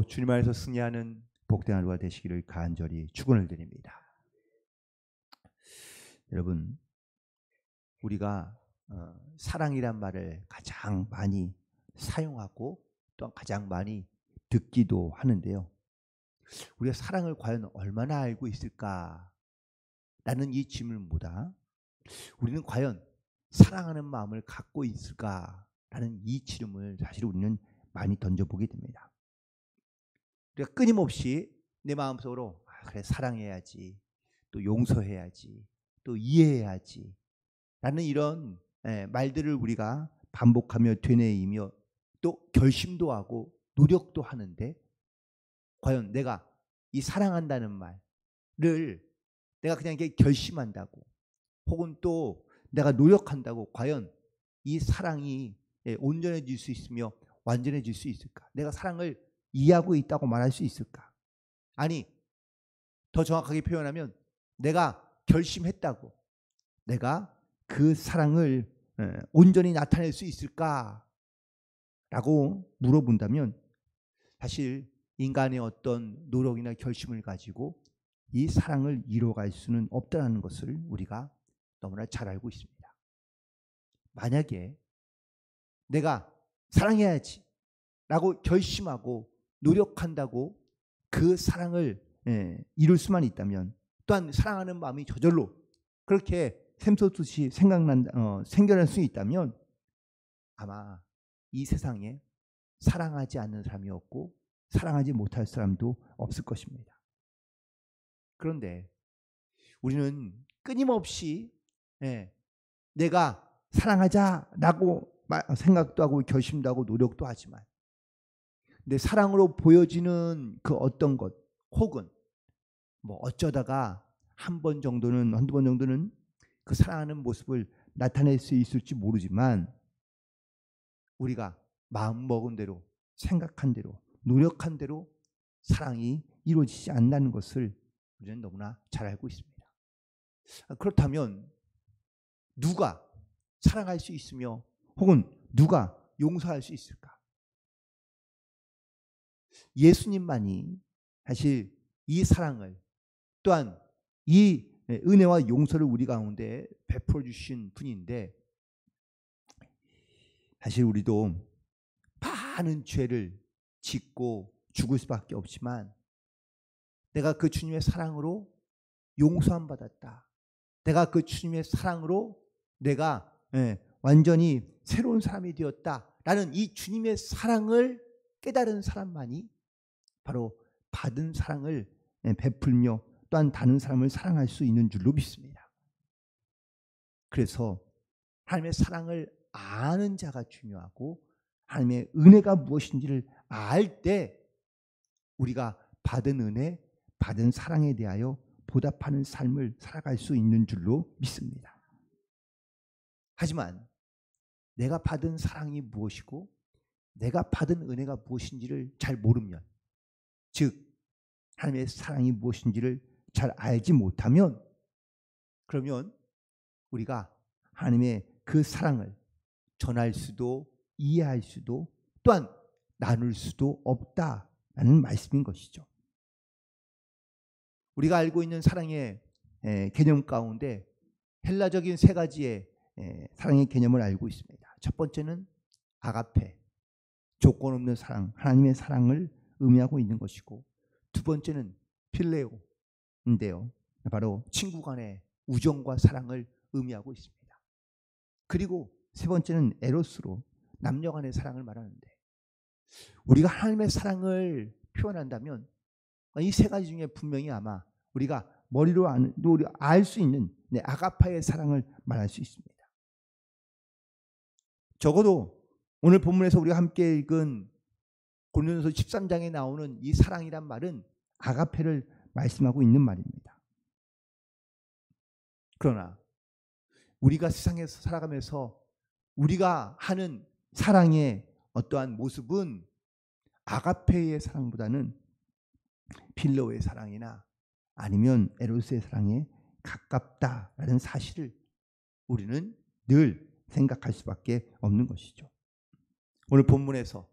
오늘도 주님 안에서 승리하는 복된 하루가 되시기를 간절히 축원을 드립니다. 여러분, 우리가 사랑이란 말을 가장 많이 사용하고 또 가장 많이 듣기도 하는데요. 우리가 사랑을 과연 얼마나 알고 있을까? 라는 이 질문보다 우리는 과연 사랑하는 마음을 갖고 있을까? 라는 이 질문을 사실 우리는 많이 던져보게 됩니다. 우리가 끊임없이 내 마음속으로 그래 사랑해야지, 또 용서해야지, 또 이해해야지 라는 이런 말들을 우리가 반복하며 되뇌이며 또 결심도 하고 노력도 하는데, 과연 내가 이 사랑한다는 말을 내가 그냥 이렇게 결심한다고 혹은 또 내가 노력한다고 과연 이 사랑이 온전해질 수 있으며 완전해질 수 있을까? 내가 사랑을 이해하고 있다고 말할 수 있을까? 아니, 더 정확하게 표현하면 내가 결심했다고 내가 그 사랑을 온전히 나타낼 수 있을까? 라고 물어본다면 사실 인간의 어떤 노력이나 결심을 가지고 이 사랑을 이뤄갈 수는 없다는 것을 우리가 너무나 잘 알고 있습니다. 만약에 내가 사랑해야지 라고 결심하고 노력한다고 그 사랑을 이룰 수만 있다면, 또한 사랑하는 마음이 저절로 그렇게 샘솟듯이 생겨날 수 있다면 아마 이 세상에 사랑하지 않는 사람이 없고 사랑하지 못할 사람도 없을 것입니다. 그런데 우리는 끊임없이 내가 사랑하자라고 생각도 하고 결심도 하고 노력도 하지만, 근데 사랑으로 보여지는 그 어떤 것 혹은 뭐 어쩌다가 한두 번 정도는 그 사랑하는 모습을 나타낼 수 있을지 모르지만, 우리가 마음먹은 대로 생각한 대로 노력한 대로 사랑이 이루어지지 않는다는 것을 우리는 너무나 잘 알고 있습니다. 그렇다면 누가 사랑할 수 있으며 혹은 누가 용서할 수 있을까? 예수님만이 사실 이 사랑을 또한 이 은혜와 용서를 우리 가운데 베풀어 주신 분인데, 사실 우리도 많은 죄를 짓고 죽을 수밖에 없지만 내가 그 주님의 사랑으로 용서함 받았다, 내가 그 주님의 사랑으로 내가 완전히 새로운 사람이 되었다라는 이 주님의 사랑을 깨달은 사람만이 바로 받은 사랑을 베풀며 또한 다른 사람을 사랑할 수 있는 줄로 믿습니다. 그래서 하나님의 사랑을 아는 자가 중요하고, 하나님의 은혜가 무엇인지를 알 때 우리가 받은 은혜, 받은 사랑에 대하여 보답하는 삶을 살아갈 수 있는 줄로 믿습니다. 하지만 내가 받은 사랑이 무엇이고 내가 받은 은혜가 무엇인지를 잘 모르면, 즉 하나님의 사랑이 무엇인지를 잘 알지 못하면, 그러면 우리가 하나님의 그 사랑을 전할 수도 이해할 수도 또한 나눌 수도 없다라는 말씀인 것이죠. 우리가 알고 있는 사랑의 개념 가운데 헬라적인 세 가지의 사랑의 개념을 알고 있습니다. 첫 번째는 아가페, 조건 없는 사랑, 하나님의 사랑을 의미하고 있는 것이고, 두 번째는 필레오인데요, 바로 친구 간의 우정과 사랑을 의미하고 있습니다. 그리고 세 번째는 에로스로 남녀 간의 사랑을 말하는데, 우리가 하나님의 사랑을 표현한다면 이 세 가지 중에 분명히 아마 우리가 머리로 알 수 있는 아가파의 사랑을 말할 수 있습니다. 적어도 오늘 본문에서 우리가 함께 읽은 고린도전서 13장에 나오는 이 사랑이란 말은 아가페를 말씀하고 있는 말입니다. 그러나 우리가 세상에서 살아가면서 우리가 하는 사랑의 어떠한 모습은 아가페의 사랑보다는 필로의 사랑이나 아니면 에로스의 사랑에 가깝다라는 사실을 우리는 늘 생각할 수밖에 없는 것이죠. 오늘 본문에서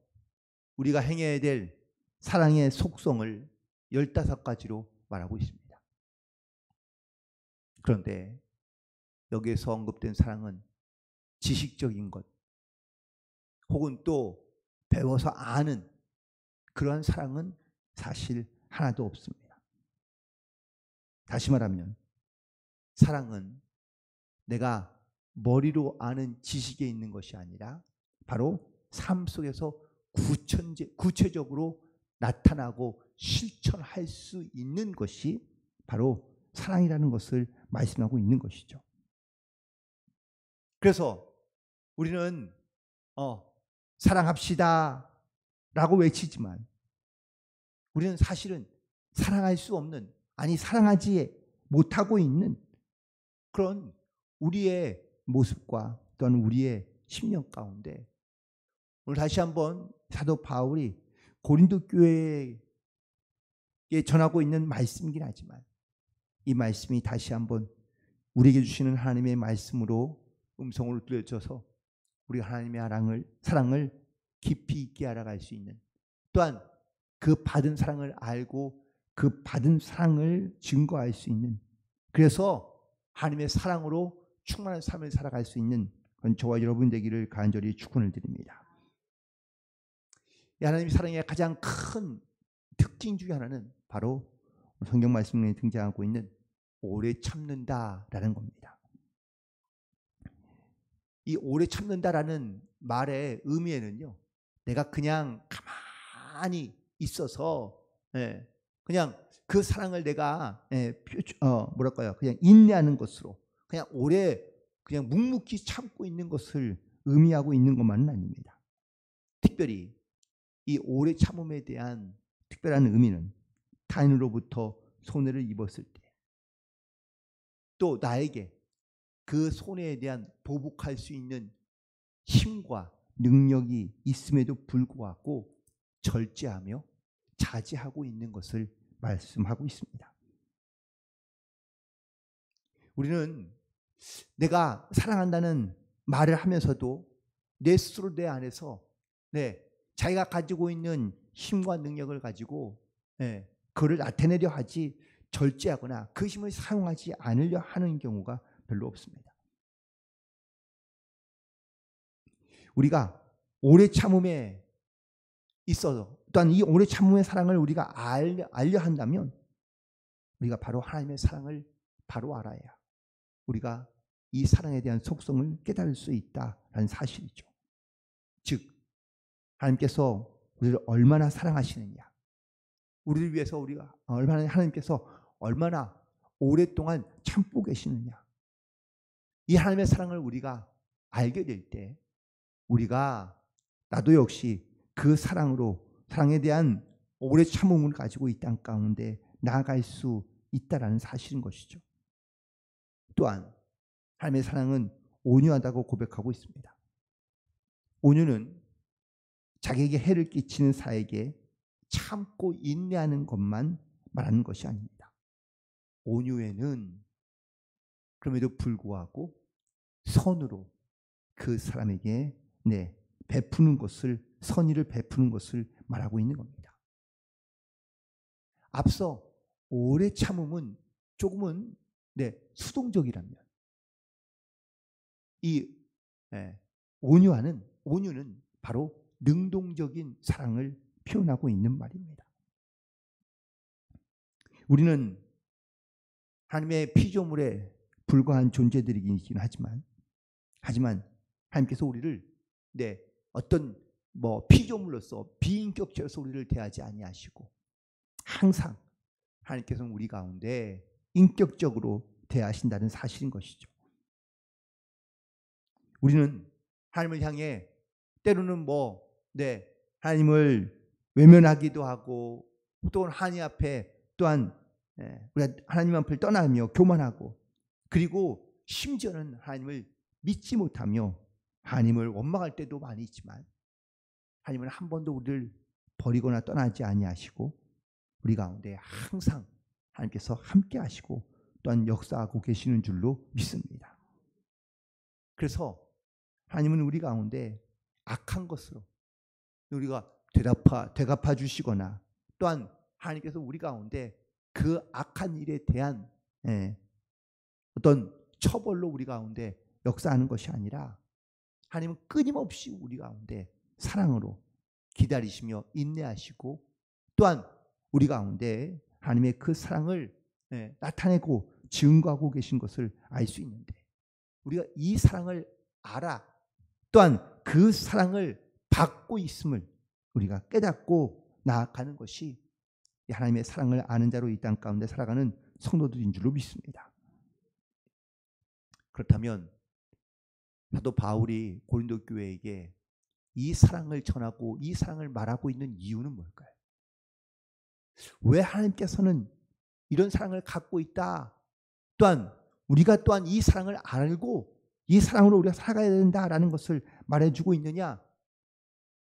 우리가 행해야 될 사랑의 속성을 15가지로 말하고 있습니다. 그런데 여기에서 언급된 사랑은 지식적인 것 혹은 또 배워서 아는 그러한 사랑은 사실 하나도 없습니다. 다시 말하면 사랑은 내가 머리로 아는 지식에 있는 것이 아니라 바로 삶 속에서 구체적으로 나타나고 실천할 수 있는 것이 바로 사랑이라는 것을 말씀하고 있는 것이죠. 그래서 우리는 사랑합시다 라고 외치지만 우리는 사실은 사랑할 수 없는, 아니 사랑하지 못하고 있는 그런 우리의 모습과 또는 우리의 심령 가운데 오늘 다시 한번 사도 바울이 고린도 교회에 전하고 있는 말씀이긴 하지만 이 말씀이 다시 한번 우리에게 주시는 하나님의 말씀으로 음성으로 들려져서 우리 하나님의 사랑을 깊이 있게 알아갈 수 있는, 또한 그 받은 사랑을 알고 그 받은 사랑을 증거할 수 있는, 그래서 하나님의 사랑으로 충만한 삶을 살아갈 수 있는 그런 저와 여러분 되기를 간절히 축원을 드립니다. 하나님의 사랑의 가장 큰 특징 중에 하나는 바로 성경 말씀에 등장하고 있는 오래 참는다라는 겁니다. 이 오래 참는다라는 말의 의미에는요, 내가 그냥 가만히 있어서 그냥 그 사랑을 내가 그냥 인내하는 것으로 그냥 오래 그냥 묵묵히 참고 있는 것을 의미하고 있는 것만은 아닙니다. 특별히 이 오래 참음에 대한 특별한 의미는 타인으로부터 손해를 입었을 때 또 나에게 그 손해에 대한 보복할 수 있는 힘과 능력이 있음에도 불구하고 절제하며 자제하고 있는 것을 말씀하고 있습니다. 우리는 내가 사랑한다는 말을 하면서도 내 스스로 내 안에서 자기가 가지고 있는 힘과 능력을 가지고 그를 나타내려 하지 절제하거나 그 힘을 사용하지 않으려 하는 경우가 별로 없습니다. 우리가 오래 참음에 있어서 또한 이 오래 참음의 사랑을 우리가 알려 한다면 우리가 바로 하나님의 사랑을 바로 알아야 우리가 이 사랑에 대한 속성을 깨달을 수 있다라는 사실이죠. 즉 하나님께서 우리를 얼마나 사랑하시느냐, 우리를 위해서 우리가 하나님께서 얼마나 오랫동안 참고 계시느냐, 이 하나님의 사랑을 우리가 알게 될 때 우리가 나도 역시 그 사랑에 대한 오래 참음을 가지고 이 땅 가운데 나아갈 수 있다라는 사실인 것이죠. 또한 하나님의 사랑은 온유하다고 고백하고 있습니다. 온유는 자기에게 해를 끼치는 사에게 참고 인내하는 것만 말하는 것이 아닙니다. 온유에는 그럼에도 불구하고 선으로 그 사람에게 베푸는 것을, 선의를 베푸는 것을 말하고 있는 겁니다. 앞서 오래 참음은 조금은 수동적이라면 이 온유는 바로 능동적인 사랑을 표현하고 있는 말입니다. 우리는 하나님의 피조물에 불과한 존재들이긴 하지만 하나님께서 우리를 어떤 피조물로서 비인격체로서 우리를 대하지 아니하시고 항상 하나님께서는 우리 가운데 인격적으로 대하신다는 사실인 것이죠. 우리는 하나님을 향해 때로는 하나님을 외면하기도 하고 또 하나님 앞에 또한 우리가 하나님 앞을 떠나며 교만하고 그리고 심지어는 하나님을 믿지 못하며 하나님을 원망할 때도 많이 있지만 하나님은 한 번도 우리를 버리거나 떠나지 아니하시고 우리 가운데 항상 하나님께서 함께 하시고 또한 역사하고 계시는 줄로 믿습니다. 그래서 하나님은 우리 가운데 악한 것으로 우리가 되갚아 주시거나 또한 하나님께서 우리 가운데 그 악한 일에 대한 어떤 처벌로 우리 가운데 역사하는 것이 아니라 하나님은 끊임없이 우리 가운데 사랑으로 기다리시며 인내하시고 또한 우리 가운데 하나님의 그 사랑을 나타내고 증거하고 계신 것을 알 수 있는데 우리가 이 사랑을 알아 또한 그 사랑을 받고 있음을 우리가 깨닫고 나아가는 것이 하나님의 사랑을 아는 자로 이 땅 가운데 살아가는 성도들인 줄로 믿습니다. 그렇다면 사도 바울이 고린도 교회에게 이 사랑을 전하고 이 사랑을 말하고 있는 이유는 뭘까요? 왜 하나님께서는 이런 사랑을 갖고 있다. 또한 우리가 또한 이 사랑을 알고 이 사랑으로 우리가 살아가야 된다라는 것을 말해주고 있느냐?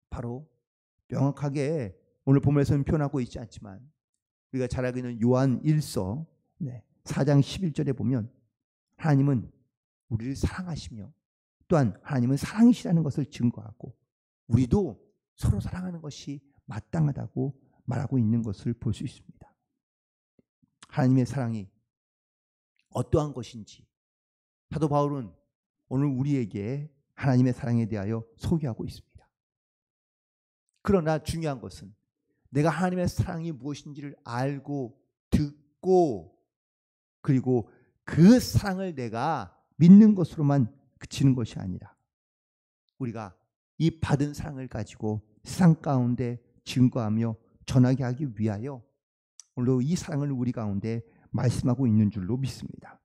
바로 명확하게 오늘 본문에서는 표현하고 있지 않지만 우리가 잘 알고 있는 요한 1서 4장 11절에 보면 하나님은 우리를 사랑하시며 또한 하나님은 사랑이시라는 것을 증거하고 우리도 서로 사랑하는 것이 마땅하다고 말하고 있는 것을 볼 수 있습니다. 하나님의 사랑이 어떠한 것인지 사도 바울은 오늘 우리에게 하나님의 사랑에 대하여 소개하고 있습니다. 그러나 중요한 것은 내가 하나님의 사랑이 무엇인지를 알고 듣고 그리고 그 사랑을 내가 믿는 것으로만 그치는 것이 아니라 우리가 이 받은 사랑을 가지고 세상 가운데 증거하며 전하게 하기 위하여 오늘도 이 사랑을 우리 가운데 말씀하고 있는 줄로 믿습니다.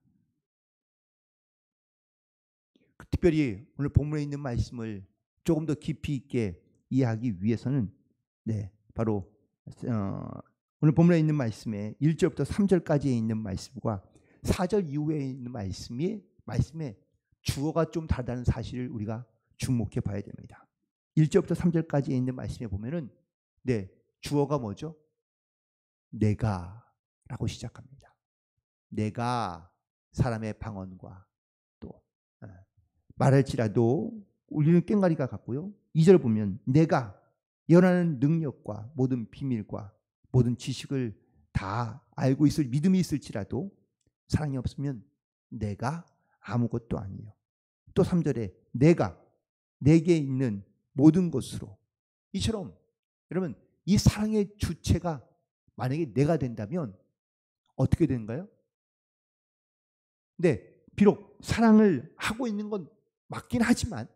특별히 오늘 본문에 있는 말씀을 조금 더 깊이 있게 이해하기 위해서는 바로 오늘 본문에 있는 말씀에 1절부터 3절까지에 있는 말씀과 4절 이후에 있는 말씀에 주어가 좀 다르다는 사실을 우리가 주목해 봐야 됩니다. 1절부터 3절까지에 있는 말씀에 보면은 주어가 뭐죠? 내가 라고 시작합니다. 내가 사람의 방언과 또 말할지라도 우리는 꽹과리가 같고요. 2절 보면 내가 예언하는 능력과 모든 비밀과 모든 지식을 다 알고 있을 믿음이 있을지라도 사랑이 없으면 내가 아무것도 아니에요. 또 3절에 내가 내게 있는 모든 것으로 이처럼 여러분 이 사랑의 주체가 만약에 내가 된다면 어떻게 되는가요? 비록 사랑을 하고 있는 건 맞긴 하지만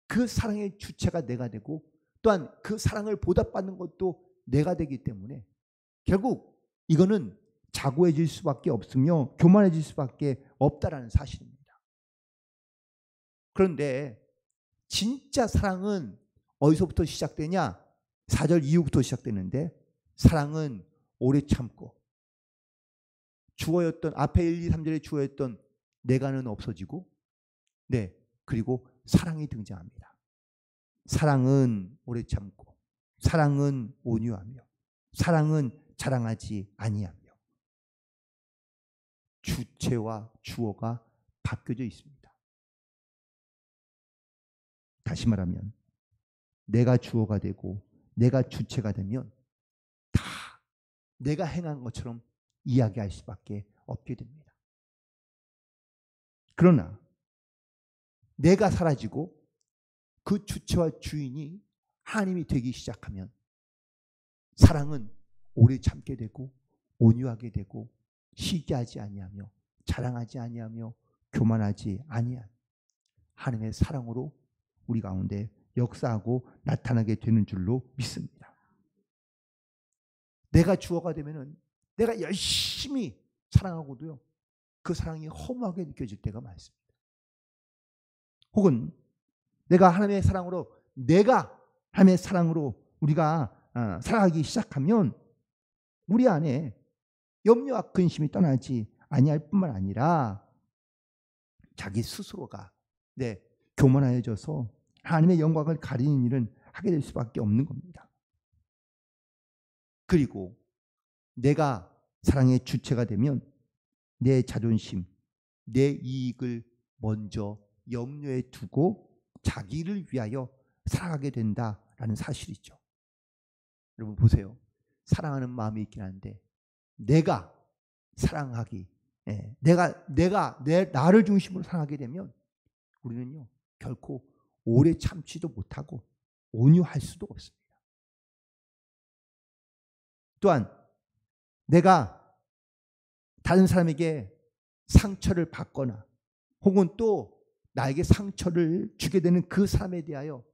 그 사랑의 주체가 내가 되고 또한 그 사랑을 보답받는 것도 내가 되기 때문에 결국 이거는 자고해질 수밖에 없으며 교만해질 수밖에 없다라는 사실입니다. 그런데 진짜 사랑은 어디서부터 시작되냐? 4절 이후부터 시작되는데 사랑은 오래 참고 주어였던 앞에 1, 2, 3절에 주어였던 내가는 없어지고 그리고 사랑이 등장합니다. 사랑은 오래 참고 사랑은 온유하며 사랑은 자랑하지 아니하며 주체와 주어가 바뀌어져 있습니다. 다시 말하면 내가 주어가 되고 내가 주체가 되면 다 내가 행한 것처럼 이야기할 수밖에 없게 됩니다. 그러나 내가 사라지고 그 주체와 주인이 하나님이 되기 시작하면 사랑은 오래 참게 되고 온유하게 되고 시기하지 아니하며 자랑하지 아니하며 교만하지 아니한 하나님의 사랑으로 우리 가운데 역사하고 나타나게 되는 줄로 믿습니다. 내가 주어가 되면은 내가 열심히 사랑하고도요 그 사랑이 허무하게 느껴질 때가 많습니다. 혹은 내가 하나님의 사랑으로 우리가 살아가기 시작하면 우리 안에 염려와 근심이 떠나지 아니할 뿐만 아니라 자기 스스로가 교만하여져서 하나님의 영광을 가리는 일은 하게 될 수밖에 없는 겁니다. 그리고 내가 사랑의 주체가 되면 내 자존심, 내 이익을 먼저 염려에 두고 자기를 위하여 살아가게 된다라는 사실이죠. 여러분 보세요. 사랑하는 마음이 있긴 한데 내가 사랑하기, 내가 나를 중심으로 사랑하게 되면 우리는요 결코 오래 참지도 못하고 온유할 수도 없습니다. 또한 내가 다른 사람에게 상처를 받거나 혹은 또 나에게 상처를 주게 되는 그 사람에 대하여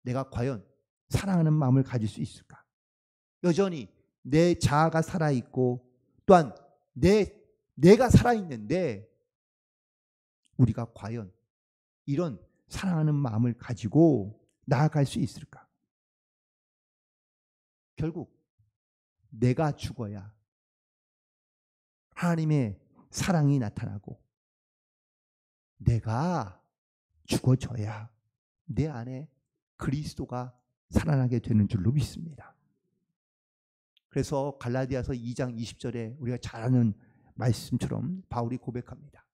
내가 과연 사랑하는 마음을 가질 수 있을까? 여전히 내 자아가 살아있고 또한 내가 살아있는데 우리가 과연 이런 사랑하는 마음을 가지고 나아갈 수 있을까? 결국 내가 죽어야 하나님의 사랑이 나타나고 내가 죽어져야 내 안에 그리스도가 살아나게 되는 줄로 믿습니다. 그래서 갈라디아서 2장 20절에 우리가 잘 아는 말씀처럼 바울이 고백합니다.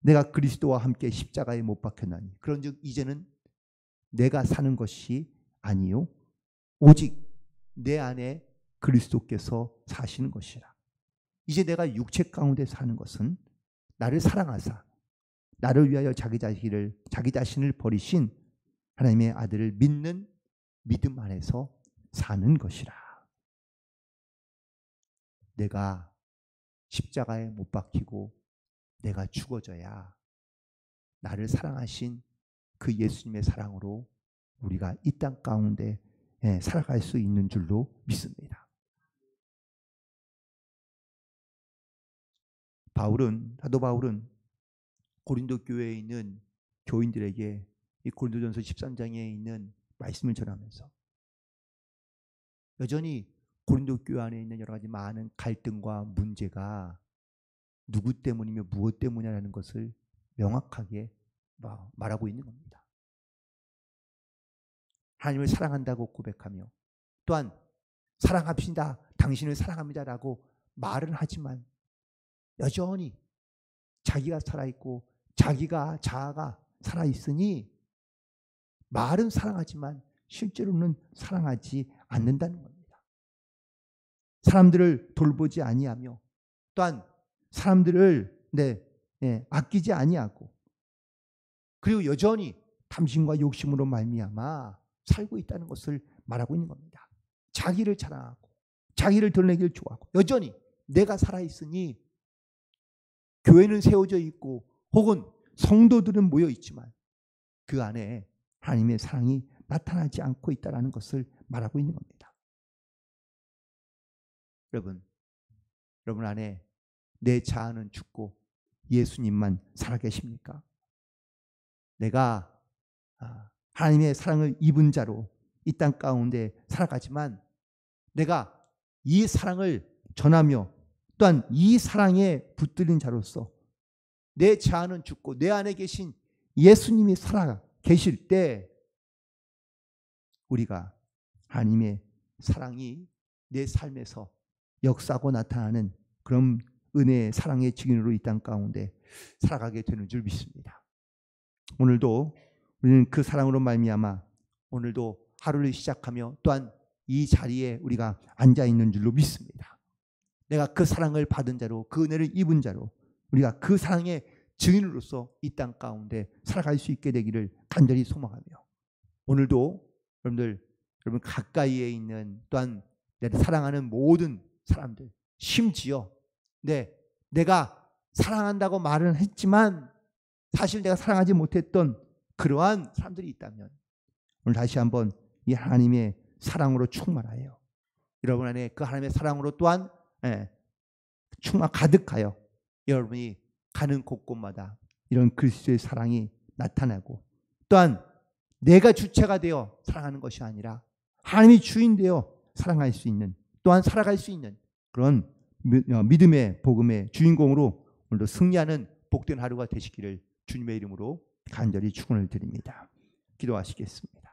내가 그리스도와 함께 십자가에 못 박혔나니 그런즉 이제는 내가 사는 것이 아니요 오직 내 안에 그리스도께서 사시는 것이라. 이제 내가 육체 가운데 사는 것은 나를 사랑하사 나를 위하여 자기 자신을 버리신 하나님의 아들을 믿는 믿음 안에서 사는 것이라. 내가 십자가에 못 박히고 내가 죽어져야 나를 사랑하신 그 예수님의 사랑으로 우리가 이 땅 가운데 살아갈 수 있는 줄로 믿습니다. 사도 바울은 고린도 교회에 있는 교인들에게 이 고린도전서 13장에 있는 말씀을 전하면서 여전히 고린도 교회 안에 있는 여러 가지 많은 갈등과 문제가 누구 때문이며 무엇 때문이냐는 것을 명확하게 말하고 있는 겁니다. 하나님을 사랑한다고 고백하며 또한 사랑합시다, 당신을 사랑합니다라고 말은 하지만 여전히 자기가 살아있고 자아가 살아있으니 말은 사랑하지만 실제로는 사랑하지 않는다는 겁니다. 사람들을 돌보지 아니하며 또한 사람들을 아끼지 아니하고 그리고 여전히 탐심과 욕심으로 말미암아 살고 있다는 것을 말하고 있는 겁니다. 자기를 자랑하고 자기를 드러내기를 좋아하고 여전히 내가 살아있으니 교회는 세워져 있고 혹은 성도들은 모여 있지만 그 안에 하나님의 사랑이 나타나지 않고 있다는 것을 말하고 있는 겁니다. 여러분 안에 내 자아는 죽고 예수님만 살아계십니까? 내가 하나님의 사랑을 입은 자로 이 땅 가운데 살아가지만 내가 이 사랑을 전하며 또한 이 사랑에 붙들린 자로서 내 자아는 죽고 내 안에 계신 예수님이 살아 계실 때 우리가 하나님의 사랑이 내 삶에서 역사하고 나타나는 그런 은혜의 사랑의 증인으로 이 땅 가운데 살아가게 되는 줄 믿습니다. 오늘도 우리는 그 사랑으로 말미암아 오늘도 하루를 시작하며 또한 이 자리에 우리가 앉아 있는 줄로 믿습니다. 내가 그 사랑을 받은 자로 그 은혜를 입은 자로 우리가 그 사랑의 증인으로서 이 땅 가운데 살아갈 수 있게 되기를 간절히 소망하며 오늘도 여러분 가까이에 있는 또한 내가 사랑하는 모든 사람들 심지어 내가 사랑한다고 말은 했지만 사실 내가 사랑하지 못했던 그러한 사람들이 있다면 오늘 다시 한번 이 하나님의 사랑으로 충만하여 여러분 안에 그 하나님의 사랑으로 또한 충만 가득하여 여러분이 가는 곳곳마다 이런 그리스도의 사랑이 나타나고 또한 내가 주체가 되어 사랑하는 것이 아니라 하나님이 주인 되어 사랑할 수 있는 또한 살아갈 수 있는 그런 믿음의 복음의 주인공으로 오늘도 승리하는 복된 하루가 되시기를 주님의 이름으로 간절히 축원을 드립니다. 기도하시겠습니다.